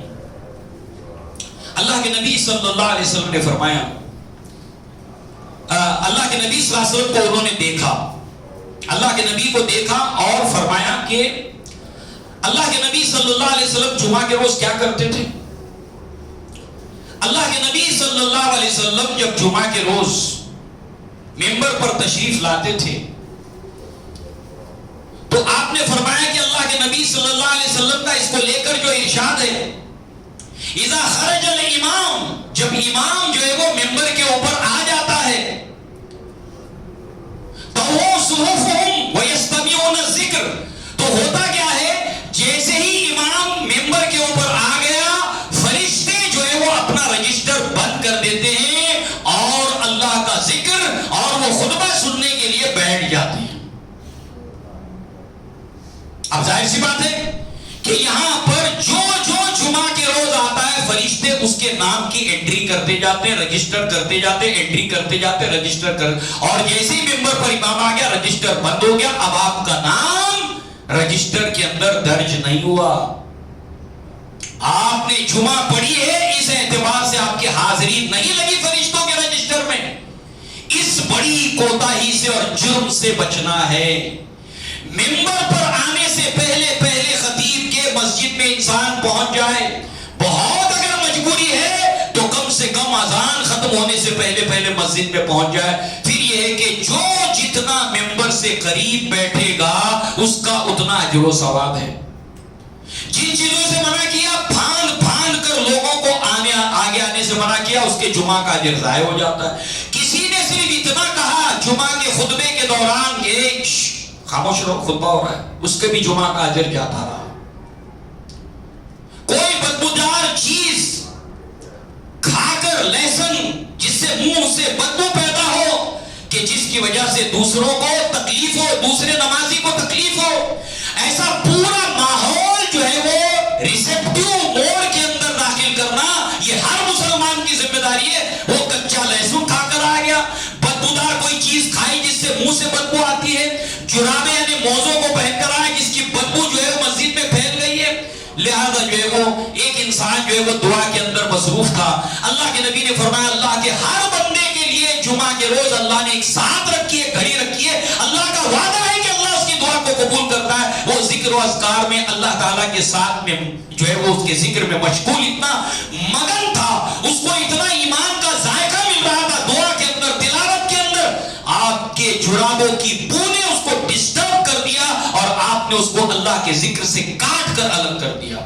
A: اللہ کے نبی صلی اللہ علیہ وسلم نے فرمایا، اللہ کے نبی صلی اللہ علیہ وسلم کو انہوں نے دیکھا، اللہ کے نبی کو دیکھا اور فرمایا کہ اللہ کے نبی صلی اللہ علیہ وسلم جمعہ کے روز کیا کرتے تھے؟ اللہ کے نبی صلی اللہ علیہ وسلم جب جمعہ کے روز ممبر پر تشریف لاتے تھے تو آپ نے فرمایا کہ اللہ کے نبی صلی اللہ علیہ وسلم کا اس کو لے کر جو ارشاد ہے، اذا خرج الامام، جب امام جو ہے وہ ممبر کے اوپر آ جاتا ہے، طووا صفوفهم ويستمعون الذکر، تو ہوتا کیا ہے، جیسے ہی امام ممبر کے اوپر آ گیا فرشتے جو ہے وہ اپنا رجسٹر بند کر دیتے ہیں اور اللہ کا ذکر اور وہ خطبہ سننے کے لیے بیٹھ جاتے ہیں. اب ظاہر سی بات ہے کہ یہاں پر جو جمعہ کے روز آتا ہے فرشتے اس کے نام کی انٹری کرتے جاتے ہیں، رجسٹر کرتے جاتے ہیں، انٹری کرتے جاتے ہیں، رجسٹر کر، اور جیسے ہی ممبر پر امام آ گیا رجسٹر بند ہو گیا، اب آپ کا نام رجسٹر کے اندر درج نہیں ہوا. آپ نے جمعہ پڑھی ہے اس اعتبار سے آپ کی حاضری نہیں لگی فرشتوں کے رجسٹر میں. اس بڑی کوتاہی سے اور جرم سے بچنا ہے. ممبر پر آنے سے پہلے خطیب کے مسجد میں انسان پہنچ جائے، بہت اگر مجبوری ہے تو کم سے کم اذان ختم ہونے سے پہلے مسجد میں پہنچ جائے. پھر یہ ہے کہ جو جتنا ممبر سے قریب بیٹھے گا اس کا اتنا اجر و ثواب ہے. جن چیزوں سے منع کیا پھاند کر لوگوں کو آگے آنے سے منع کیا، اس کے جمعہ کا اجر ضائع ہو جاتا ہے. کسی نے صرف اتنا کہا جمعہ کے خطبے کے دوران ایک خاموش رہو خطبہ ہو رہا ہے، اس کے بھی جمعہ کا اجر جاتا رہا. کوئی بدبودار چیز کھا کر لہسن جس سے منہ سے بدبو پیدا ہو کہ جس کی وجہ سے دوسروں کو تکلیف ہو، دوسرے نمازی کو تکلیف ہو، ایسا پورا ماحول جو ہے وہ ریسیپٹیو موڈ کے اندر داخل کرنا یہ ہر مسلمان کی ذمہ داری ہے۔ وہ کچا لہسن کھا کر آ گیا، بدبودار کوئی چیز کھائی جس سے منہ سے بدبو آتی ہے، جرابے یعنی موزوں کو پہن کر آئے جس کی بدبو جو ہے وہ مسجد میں پھیل گئی ہے، لہذا جو ہے وہ ایک انسان جو ہے وہ دعا کے اندر مصروف تھا۔ اللہ کے نبی نے فرمایا اللہ کے ہر بندے کے لیے جمعہ کے روز اللہ نے ایک ساتھ رکھی ہے، گھڑی رکھی ہے، اللہ کا وعدہ ہے کہ اللہ اس کی دعا کو قبول کرتا ہے۔ وہ ذکر و اذکار میں اللہ تعالیٰ کے ساتھ میں جو ہے وہ اس کے ذکر میں مشغول اتنا مگن تھا، اس کو اتنا ایمان کا ذائقہ مل رہا تھا دعا کے اندر، تلاوت کے اندر، آپ کے جرابوں کی بو نے اس کو ڈسٹرب کر دیا اور آپ نے اس کو اللہ کے ذکر سے کاٹ کر الگ کر دیا۔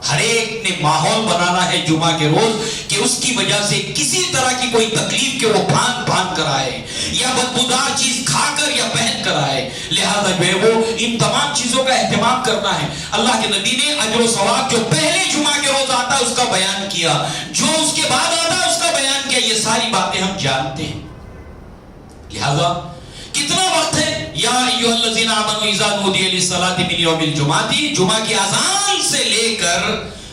A: ہر ایک نے ماحول بنانا ہے جمعہ کے روز کہ اس کی وجہ سے کسی طرح کی کوئی تکلیف کے وہ بھان کر آئے یا بدبودار چیز کھا کر یا پہن کر آئے، لہذا جو ہے وہ ان تمام چیزوں کا اہتمام کرنا ہے۔ اللہ کے نبی نے اجر و ثواب جو پہلے جمعہ کے روز آتا ہے اس کا بیان کیا، جو اس کے بعد آتا ہے اس کا بیان کیا، یہ ساری باتیں ہم جانتے ہیں۔ لہذا کتنا وقت ہے؟ یا ایھا الذین آمنوا اذا نودی للصلاۃ من یوم الجمعۃ، جمعہ کی اذان سے لے کر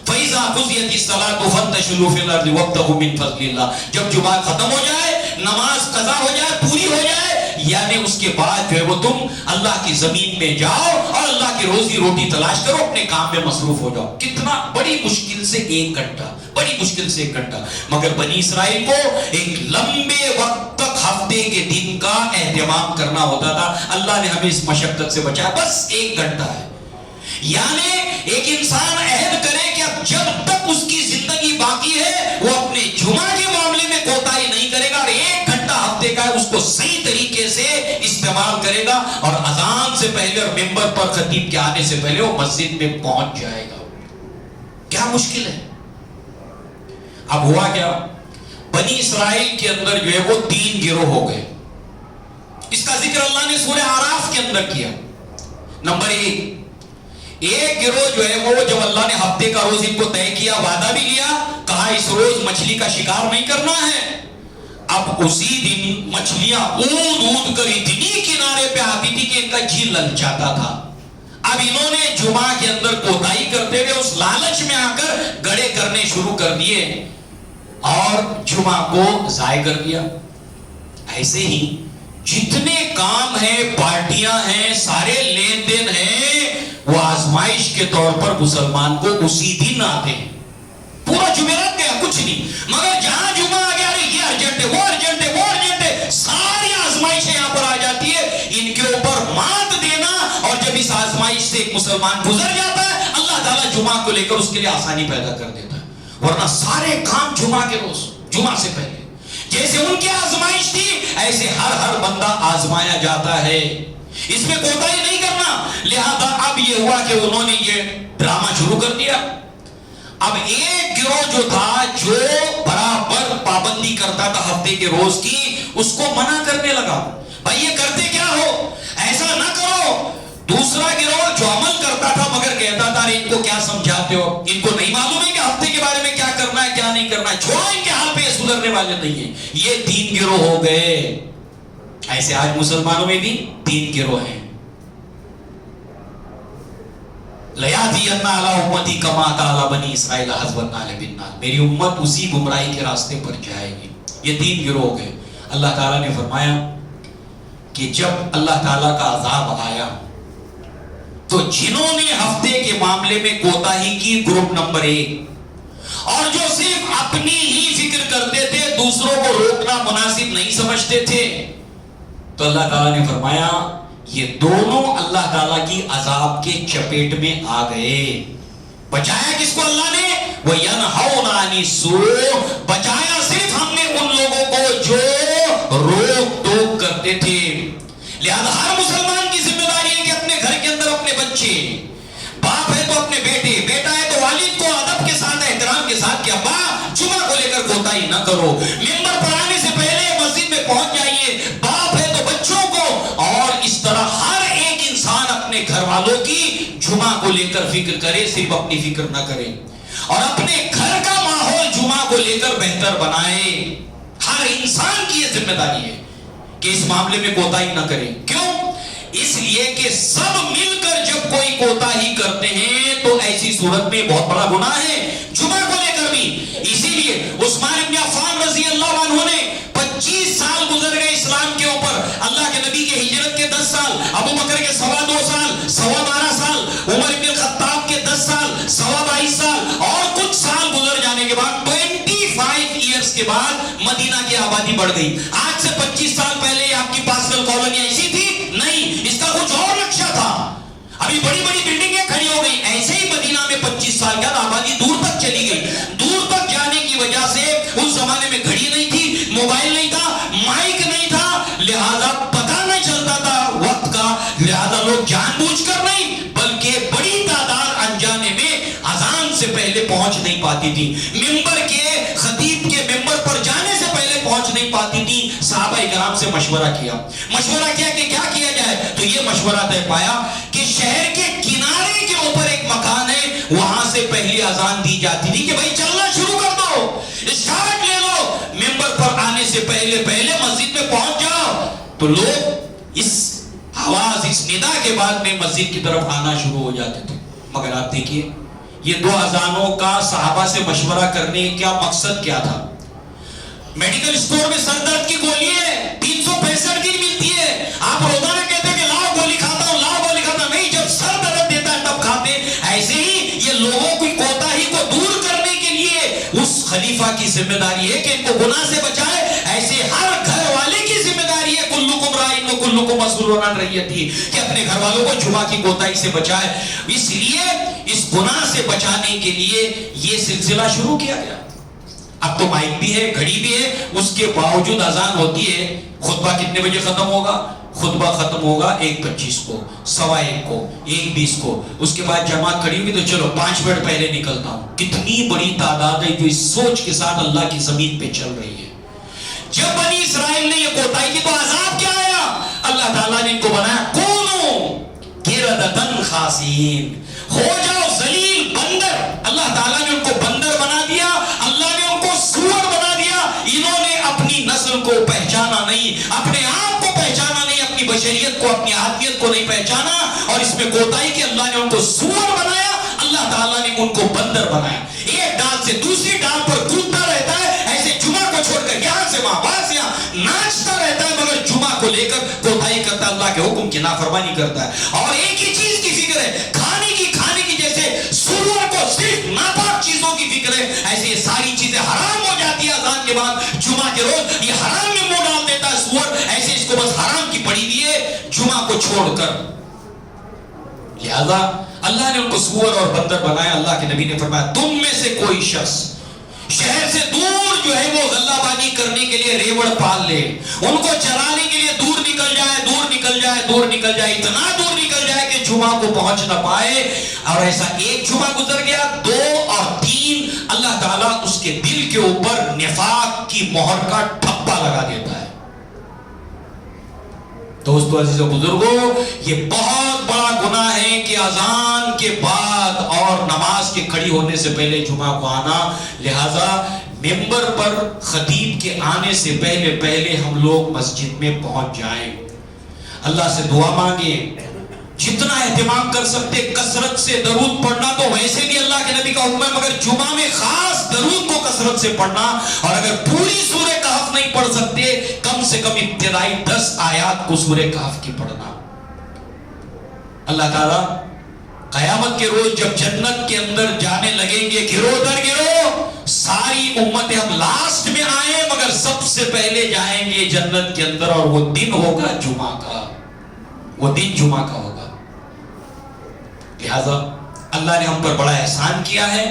A: فاذا قضیت الصلاۃ فانتشروا فی الارض وابتغوا من فضل اللہ، جب جمعہ ختم ہو جائے، نماز قضا ہو جائے، پوری ہو جائے، یعنی اس کے بعد جو ہے وہ تم اللہ کی زمین میں جاؤ اور اللہ کی روزی روٹی تلاش کرو، اپنے کام میں مصروف ہو جاؤ۔ کتنا بڑی مشکل سے 1 گھنٹہ، بڑی مشکل سے 1 گھنٹہ، مگر بنی اسرائیل کو ایک لمبے وقت تک ہفتے کے دن کا اہتمام کرنا ہوتا تھا۔ اللہ نے ہمیں اس مشقت سے بچایا، بس 1 گھنٹہ ہے۔ یعنی ایک انسان عہد کرے کہ اب جب تک اس کی زندگی باقی ہے وہ اپنے جمعہ کے معاملے میں کوتاہی نہیں کرے گا، اور 1 گھنٹہ ہفتے کا ہے اس کو صحیح طریقے سے استعمال کرے گا، اور اذان سے پہلے اور منبر پر خطیب کے آنے سے پہلے وہ مسجد میں پہنچ جائے گا۔ کیا مشکل ہے؟ اب ہوا کیا؟ بنی اسرائیل کے اندر جو ہے وہ 3 گروہ ہو گئے۔ اس کا ذکر اللہ نے سورہ اعراف کے اندر کیا۔ نمبر 1 گروہ جو ہے وہ جب اللہ نے ہفتے کا روز ان کو طے کیا، وعدہ بھی لیا، کہا اس روز مچھلی کا شکار نہیں کرنا ہے، اب اسی دن مچھلیاں اود کر اتنی کنارے پہ آتی تھی کہ ان کا جی للچاتا تھا۔ اب انہوں نے جمعہ کے اندر کوتاہی کرتے ہوئے اس لالچ میں آ کر گڑے کرنے شروع کر دیے اور جمعہ کو ضائع کر دیا۔ ایسے ہی جتنے کام ہیں، پارٹیاں ہیں، سارے لین دین ہیں، وہ آزمائش کے طور پر مسلمان کو اسی دن آتے ہیں۔ پورا جمعرات گیا کچھ نہیں، مگر جہاں جمعہ آ گیا، یہ ارجنٹ ہے، وہ ارجنٹ ہے، وہ ارجنٹ ہے، ساری آزمائشیں یہاں پر آ جاتی ہے۔ ان کے اوپر مات دینا، اور جب اس آزمائش سے ایک مسلمان گزر جاتا ہے اللہ تعالیٰ جمعہ کو لے کر اس کے لیے آسانی پیدا کر دیتا ہے، ورنہ سارے کام جمعہ کے روز، جمعہ سے پہلے جیسے ان کی آزمائش تھی ایسے ہر بندہ آزمایا جاتا ہے، اس میں کوتاہی نہیں کرنا۔ لہذا اب یہ ہوا کہ انہوں نے یہ ڈرامہ شروع کر دیا۔ اب ایک گروہ جو تھا جو برابر پابندی کرتا تھا ہفتے کے روز کی، اس کو منع کرنے لگا، بھائی یہ کرتے کیا ہو، ایسا نہ کرو۔ دوسرا گروہ جو عمل کرتا تھا مگر کہتا تھا ان کو کیا سمجھاتے ہو، ان کو نہیں معلوم ہے کہ ہفتے کے بارے میں کیا کرنا ہے کیا نہیں کرنا ہے، چھوڑو ان کے حال پہ، سدھرنے والے نہیں ہیں۔ یہ 3 گروہ ہو گئے۔ ایسے آج مسلمانوں میں بھی 3 گروہ ہیں۔ لَيَأْتِيَنَّ عَلَىٰ أُمَّتِي كَمَا أَتَىٰ عَلَىٰ بَنِي إِسْرَائِيلَ حَسْبَ النَّارِ بِالنَّارِ، میری امت اسی گمراہی کے راستے پر جائے گی۔ یہ 3 گروہ ہو گئے۔ اللہ تعالیٰ نے فرمایا کہ جب اللہ تعالیٰ کا عذاب آیا تو جنہوں نے ہفتے کے معاملے میں کوتاہی کی، گروپ نمبر 1، اور جو صرف اپنی ہی فکر کرتے تھے، دوسروں کو روکنا مناسب نہیں سمجھتے تھے، تو اللہ تعالیٰ نے فرمایا یہ دونوں اللہ تعالیٰ کی عذاب کے چپیٹ میں آ گئے۔ بچایا کس کو اللہ نے؟ وَيَنْهَوْنَ عَنِ السُّوءِ، بچایا صرف ہم نے ان لوگوں کو جو روک ٹوک کرتے تھے۔ لہذا ہر مسلمان کی ذمہ داری ہے کہ اپنے گھر کے اندر اپنے بچے، باپ ہے تو اپنے بیٹے، بیٹا ہے تو والد کو ادب کے ساتھ، احترام کے ساتھ کہ ابا جمعہ کو لے کر کوتاہی نہ کرو، منبر پر آنے سے پہلے مسجد میں پہنچ جائیے، باپ ہے تو بچوں کو، اور اس طرح ہر ایک انسان اپنے گھر والوں کی جمعہ کو لے کر فکر کرے، صرف اپنی فکر نہ کرے، اور اپنے گھر کا ماحول جمعہ کو لے کر بہتر بنائے۔ ہر انسان کی یہ ذمہ داری ہے کہ اس معاملے میں کوتاہی نہ کریں. کیوں؟ اس لیے کہ سب مل کر جب کوئی کوتاہی کرتے ہیں تو ایسی صورت میں بہت بڑا گناہ ہے، جمعہ کو لے کر بھی. اسی لیے عثمان بن عفان رضی اللہ عنہ نے 25 سال گزر گئے اسلام کے اوپر، اللہ کے نبی کے ہجرت کے 10 سال، ابو بکر کے 2.25 سال، 12.25 سال، عمر بن الخطاب کے 10 سال، 22.5 سال، اور کچھ سال گزر جانے کے بعد 25 ایئرز کے بعد مدینہ کی آبادی بڑھ گئی. آج سے 25 سال پہلے آپ کی پاسکل کالونی ایسی تھی نہیں، اس کا کچھ اور نقشہ تھا. ابھی بڑی بڑی بلڈنگیں کھڑی ہو گئی. ایسے ہی مدینہ میں 25 سال کے بعد آبادی دور تک چلی گئی. دور تک جانے کی وجہ سے اس زمانے میں گھڑی نہیں تھی، موبائل نہیں تھا، مائک نہیں تھا، لہذا پتہ نہیں چلتا تھا وقت کا. لہذا لوگ جان بوجھ کر نہیں بلکہ بڑی تعداد انجانے میں اذان سے پہلے پہنچ نہیں پاتی تھی، ممبر کے خطیب کے ممبر پر جانے سے پہلے پہنچ نہیں پاتی تھی. صحابہ کرام سے مشورہ کیا کہ کیا کیا جائے. تو یہ مشورہ طے پایا کہ شہر کے کنارے کے اوپر ایک مکان ہے، وہاں سے پہلی اذان دی جاتی تھی کہ بھائی چلنا شروع کر دو، اسٹارٹ لے لو، ممبر پر آنے سے پہلے مسجد میں پہنچ جاؤ. تو لوگ اس آواز، اس ندا کے بعد میں مسجد کی طرف آنا شروع ہو جاتے تھے. مگر آپ دیکھیے یہ 2 اذانوں کا صحابہ سے مشورہ کرنے کا مقصد کیا تھا؟ میڈیکل اسٹور میں سر درد کی گولی ہے 365 دن ملتی ہے، آپ روزانہ کہتے ہیں کہ لاؤ گولی کھاتا ہوں، لاؤ گولی کھاتا ہوں، نہیں، جب سر درد دیتا ہے تب کھاتے. ایسے ہی یہ لوگوں کی کوتاہی کو دور کرنے کے لیے اس خلیفہ کی ذمہ داری ہے کہ ان کو گناہ سے بچائے. ایسے ہر گھر والے کی ذمہ داری ہے، کلکم راعٍ و کلکم مسئول عن رعیتہ، کہ اپنے گھر والوں کو جمعہ کی کوتاہی سے بچائے. اس لیے اس گناہ سے بچانے کے لیے یہ سلسلہ شروع کیا گیا. اب تو مائک بھی ہے، گھڑی بھی ہے، اس کے باوجود اذان ہوتی ہے. خطبہ کتنے بجے ختم ہوگا؟ خطبہ ختم ہوگا 1:25 کو، 1:15 کو، 1:20 کو. اس کے بعد جماعت کھڑی ہوگی تو چلو 5 منٹ پہلے نکلتا ہوں. کتنی بڑی تعداد ہے جو اس سوچ کے ساتھ اللہ کی زمین پہ چل رہی ہے. جب بنی اسرائیل نے یہ کوتاہی کی تو عذاب کیا آیا؟ اللہ تعالیٰ نے ان کو بنایا کونو قردۃ خاسئین، ہو جاؤ ذلیل بندر. اللہ تعالیٰ نے ان کو بندر بنا دیا، اللہ نے ان کو سور بنا دیا. انہوں نے اپنی نسل کو پہچانا نہیں، اپنے آپ کو پہچانا نہیں، اپنی بشریت کو، اپنی آدمیت کو نہیں پہچانا، اور اس میں کوتاہی کی اللہ نے ان کو سور بنایا، اللہ تعالیٰ نے ان کو بندر بنایا. ایک ڈال سے دوسری ڈال پر کودتا رہتا ہے، ایسے جمعہ کو چھوڑ کر یہاں سے وہاں، وہاں سے یہاں ناچتا رہتا ہے، مگر جمعہ کو لے کر کوتاہی کرتا ہے، اللہ کے حکم کی نافرمانی کرتا ہے. اور ایک ہی چیز کی فکر ہے، کھانے کی جیسے سوروں کو صرف ناپاک چیزوں کی فکر ہے، ایسے یہ ساری چیزیں حرام ہو جاتی ہے اذان کے بعد. جمعہ کے روز یہ حرام میں منہ ڈال دیتا ہے سور، ایسے اس کو بس حرام کی پڑی ہوئی ہے جمعہ کو چھوڑ کر. لہذا اللہ نے ان کو سور اور بندر بنایا. اللہ کے نبی نے فرمایا تم میں سے کوئی شخص شہر سے دور جو ہے وہ غلہ بازی کرنے کے لیے ریوڑ پال لے، ان کو چرانے کے لیے دور نکل جائے، دور نکل جائے، دور نکل جائے، اتنا دور نکل جائے کہ جمعہ کو پہنچ نہ پائے. اور ایسا ایک جمعہ گزر گیا، 2 اور 3، اللہ تعالیٰ اس کے دل کے اوپر نفاق کی مہر کا ٹھپا لگا دیتا ہے. دوستو عزیزو بزرگو، یہ بہت بڑا گناہ ہے کہ اذان کے بعد اور نماز کے کھڑی ہونے سے پہلے جمعہ کو آنا. لہذا ممبر پر خطیب کے آنے سے پہلے ہم لوگ مسجد میں پہنچ جائیں. اللہ سے دعا مانگیں، جتنا اہتمام کر سکتے کثرت سے درود پڑھنا تو ویسے بھی اللہ کے نبی کا حکم ہے، مگر جمعہ میں خاص درود کو کثرت سے پڑھنا. اور اگر پوری سورہ کہف نہیں پڑھ سکتے، کم سے کم ابتدائی 10 آیات کو سورہ کہف کی پڑھنا. اللہ تعالیٰ قیامت کے روز جب جنت کے اندر جانے لگیں گے گروہ در گروہ، ساری امتیں ہم لاسٹ میں آئیں مگر سب سے پہلے جائیں گے جنت کے اندر، اور وہ دن ہوگا جمعہ کا، وہ دن جمعہ کا ہوگا. لہذا اللہ نے ہم پر بڑا احسان کیا ہے.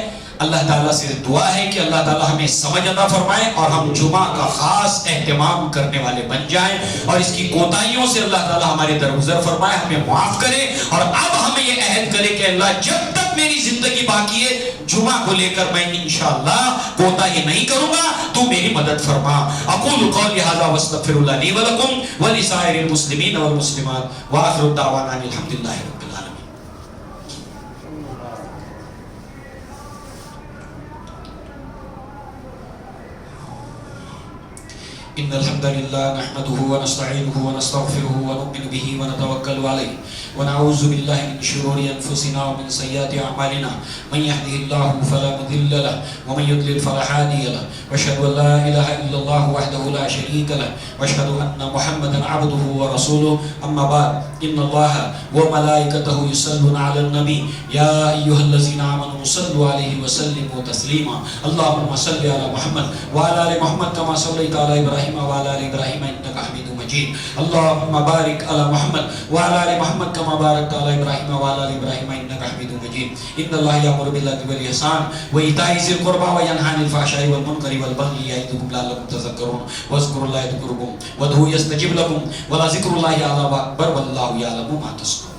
A: اللہ تعالیٰ سے دعا ہے کہ اللہ تعالیٰ ہمیں سمجھ عطا فرمائے اور ہم جمعہ کا خاص اہتمام کرنے والے بن جائیں، اور اس کی کوتاہیوں سے اللہ تعالیٰ ہمارے درگزر فرمائے، ہمیں معاف کرے. اور اب ہمیں یہ عہد کرے کہ اللہ جب تک میری زندگی باقی ہے جمعہ کو لے کر میں انشاءاللہ کوتاہی نہیں کروں گا، تو میری مدد فرما. اقول قولی ھذا واستغفر اللہ لی ولکم ولسائر المسلمین والمسلمات وآخر دعوانا الحمدللہ رب العالمین. إن الحمد لله نحمده ونستعينه ونستغفره ونؤمن به ونتوكل عليه ونعوذ بالله من شرور أنفسنا ومن سيئات أعمالنا من يهده الله فلا مضل له ومن يضلل فلا هادي له وأشهد أن لا إله إلا الله وحده لا شريك له وأشهد أن محمدا عبده ورسوله أما بعد إن الله وملائكته يصلون على النبي يا أيها الذين آمنوا صلوا عليه وسلموا تسليما اللهم صل على محمد وعلى آل محمد كما صليت على إبراهيم وعلى آل إبراهيم إنك حميد مجيد اللهم بارك على محمد وعلى آل محمد كما باركت على إبراهيم وعلى آل إبراهيم إنك حميد مجيد إن الله يأمر بالعدل والإحسان وإيتاء ذي القربى وينهى عن الفحشاء والمنكر والبغي يعظكم لعلكم تذكرون واذكروا الله يذكركم وادعوه يستجب لكم ولذكر الله أكبر والله يعلم ما تصنعون